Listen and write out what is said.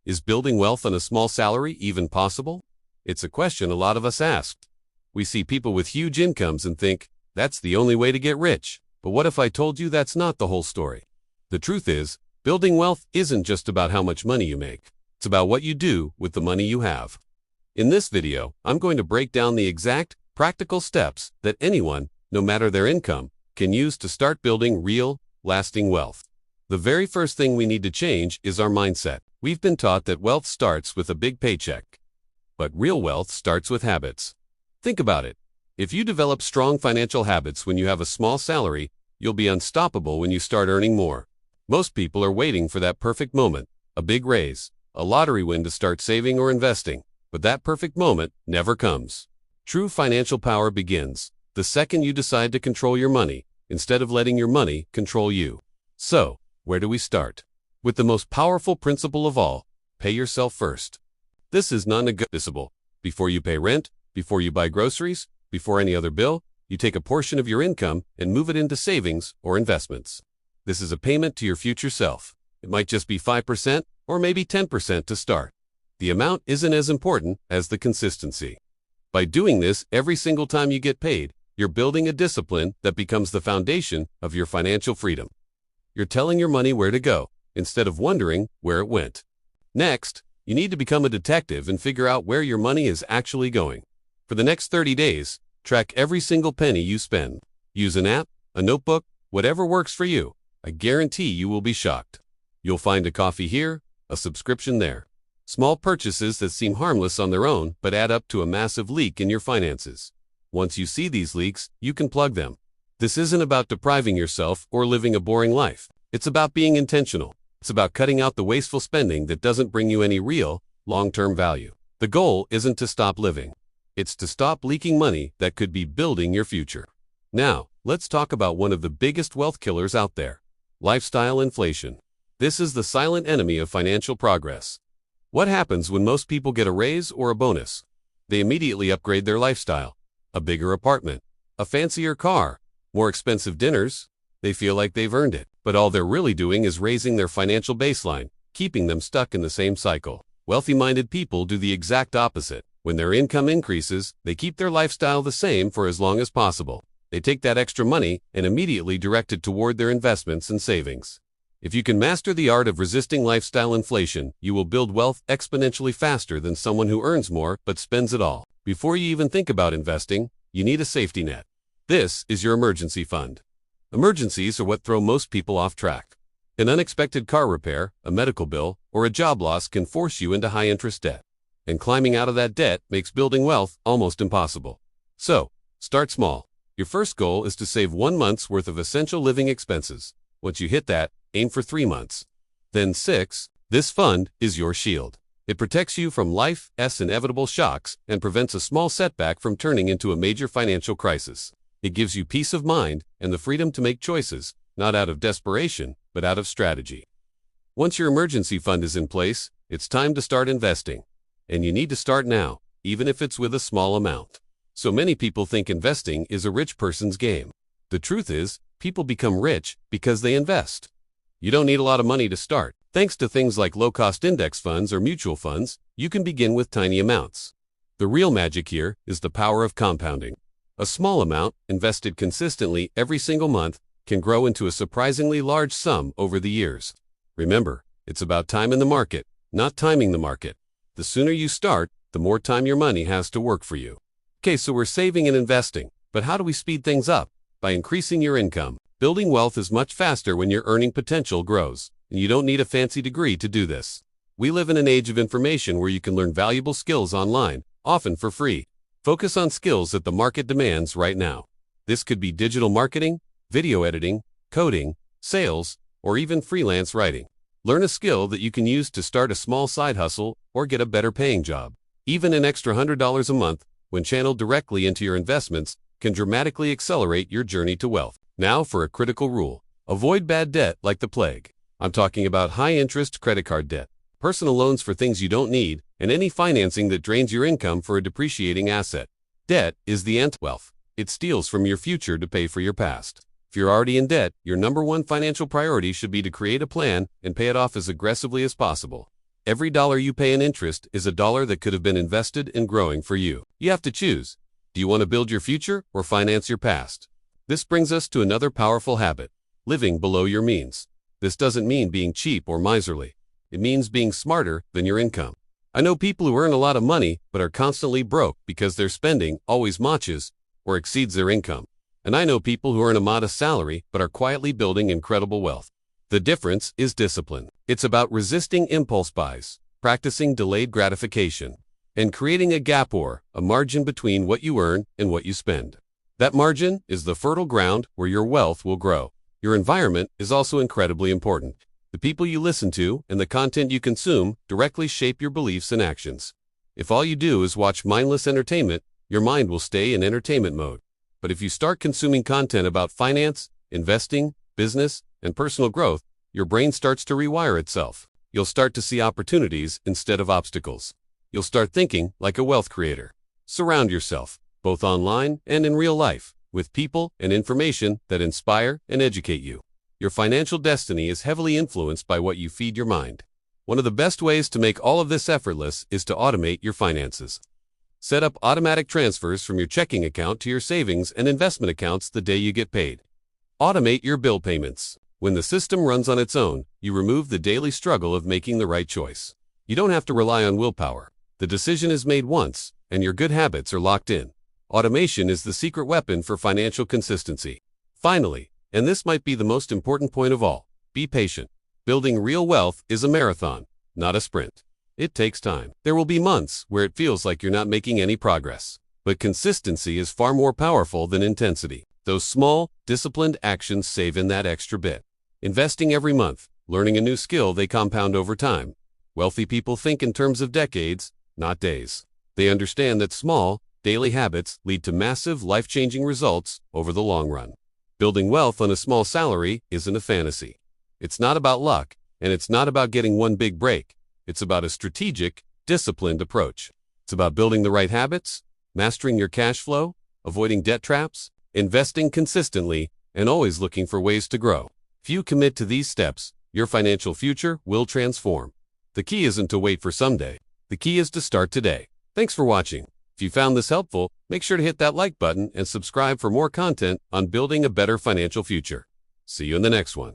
Is building wealth on a small salary even possible? It's a question a lot of us ask. We see people with huge incomes and think, that's the only way to get rich. But what if I told you that's not the whole story? The truth is, building wealth isn't just about how much money you make. It's about what you do with the money you have. In this video, I'm going to break down the exact, practical steps that anyone, no matter their income, can use to start building real, lasting wealth. The very first thing we need to change is our mindset. We've been taught that wealth starts with a big paycheck. But real wealth starts with habits. Think about it. If you develop strong financial habits when you have a small salary, you'll be unstoppable when you start earning more. Most people are waiting for that perfect moment, a big raise, a lottery win to start saving or investing. But that perfect moment never comes. True financial power begins the second you decide to control your money, instead of letting your money control you. So, where do we start? With the most powerful principle of all, pay yourself first. This is non-negotiable. Before you pay rent, before you buy groceries, before any other bill, you take a portion of your income and move it into savings or investments. This is a payment to your future self. It might just be 5% or maybe 10% to start. The amount isn't as important as the consistency. By doing this every single time you get paid, you're building a discipline that becomes the foundation of your financial freedom. You're telling your money where to go, instead of wondering where it went. Next, you need to become a detective and figure out where your money is actually going. For the next 30 days, track every single penny you spend. Use an app, a notebook, whatever works for you. I guarantee you will be shocked. You'll find a coffee here, a subscription there. Small purchases that seem harmless on their own but add up to a massive leak in your finances. Once you see these leaks, you can plug them. This isn't about depriving yourself or living a boring life. It's about being intentional. It's about cutting out the wasteful spending that doesn't bring you any real, long-term value. The goal isn't to stop living. It's to stop leaking money that could be building your future. Now, let's talk about one of the biggest wealth killers out there: lifestyle inflation. This is the silent enemy of financial progress. What happens when most people get a raise or a bonus? They immediately upgrade their lifestyle. A bigger apartment, a fancier car, more expensive dinners. They feel like they've earned it. But all they're really doing is raising their financial baseline, keeping them stuck in the same cycle. Wealthy-minded people do the exact opposite. When their income increases, they keep their lifestyle the same for as long as possible. They take that extra money and immediately direct it toward their investments and savings. If you can master the art of resisting lifestyle inflation, you will build wealth exponentially faster than someone who earns more but spends it all. Before you even think about investing, you need a safety net. This is your emergency fund. Emergencies are what throw most people off track. An unexpected car repair, a medical bill, or a job loss can force you into high-interest debt. And climbing out of that debt makes building wealth almost impossible. So, start small. Your first goal is to save 1 month's worth of essential living expenses. Once you hit that, aim for 3 months. Then 6. This fund is your shield. It protects you from life's inevitable shocks and prevents a small setback from turning into a major financial crisis. It gives you peace of mind and the freedom to make choices, not out of desperation, but out of strategy. Once your emergency fund is in place, it's time to start investing. And you need to start now, even if it's with a small amount. So many people think investing is a rich person's game. The truth is, people become rich because they invest. You don't need a lot of money to start. Thanks to things like low-cost index funds or mutual funds, you can begin with tiny amounts. The real magic here is the power of compounding. A small amount, invested consistently every single month, can grow into a surprisingly large sum over the years. Remember, it's about time in the market, not timing the market. The sooner you start, the more time your money has to work for you. Okay, so we're saving and investing, but how do we speed things up? By increasing your income. Building wealth is much faster when your earning potential grows, and you don't need a fancy degree to do this. We live in an age of information where you can learn valuable skills online, often for free. Focus on skills that the market demands right now. This could be digital marketing, video editing, coding, sales, or even freelance writing. Learn a skill that you can use to start a small side hustle or get a better paying job. Even an extra $100 a month, when channeled directly into your investments, can dramatically accelerate your journey to wealth. Now for a critical rule. Avoid bad debt like the plague. I'm talking about high-interest credit card debt, personal loans for things you don't need, and any financing that drains your income for a depreciating asset. Debt is the anti-wealth. It steals from your future to pay for your past. If you're already in debt, your number one financial priority should be to create a plan and pay it off as aggressively as possible. Every dollar you pay in interest is a dollar that could have been invested in growing for you. You have to choose. Do you want to build your future or finance your past? This brings us to another powerful habit: living below your means. This doesn't mean being cheap or miserly. It means being smarter than your income. I know people who earn a lot of money but are constantly broke because their spending always matches or exceeds their income. And I know people who earn a modest salary but are quietly building incredible wealth. The difference is discipline. It's about resisting impulse buys, practicing delayed gratification, and creating a gap or a margin between what you earn and what you spend. That margin is the fertile ground where your wealth will grow. Your environment is also incredibly important. The people you listen to and the content you consume directly shape your beliefs and actions. If all you do is watch mindless entertainment, your mind will stay in entertainment mode. But if you start consuming content about finance, investing, business, and personal growth, your brain starts to rewire itself. You'll start to see opportunities instead of obstacles. You'll start thinking like a wealth creator. Surround yourself, both online and in real life, with people and information that inspire and educate you. Your financial destiny is heavily influenced by what you feed your mind. One of the best ways to make all of this effortless is to automate your finances. Set up automatic transfers from your checking account to your savings and investment accounts the day you get paid. Automate your bill payments. When the system runs on its own, you remove the daily struggle of making the right choice. You don't have to rely on willpower. The decision is made once, and your good habits are locked in. Automation is the secret weapon for financial consistency. Finally, and this might be the most important point of all, be patient. Building real wealth is a marathon, not a sprint. It takes time. There will be months where it feels like you're not making any progress. But consistency is far more powerful than intensity. Those small, disciplined actions save in that extra bit. Investing every month, learning a new skill, they compound over time. Wealthy people think in terms of decades, not days. They understand that small, daily habits lead to massive, life-changing results over the long run. Building wealth on a small salary isn't a fantasy. It's not about luck, and it's not about getting one big break. It's about a strategic, disciplined approach. It's about building the right habits, mastering your cash flow, avoiding debt traps, investing consistently, and always looking for ways to grow. If you commit to these steps, your financial future will transform. The key isn't to wait for someday. The key is to start today. Thanks for watching. If you found this helpful, make sure to hit that like button and subscribe for more content on building a better financial future. See you in the next one.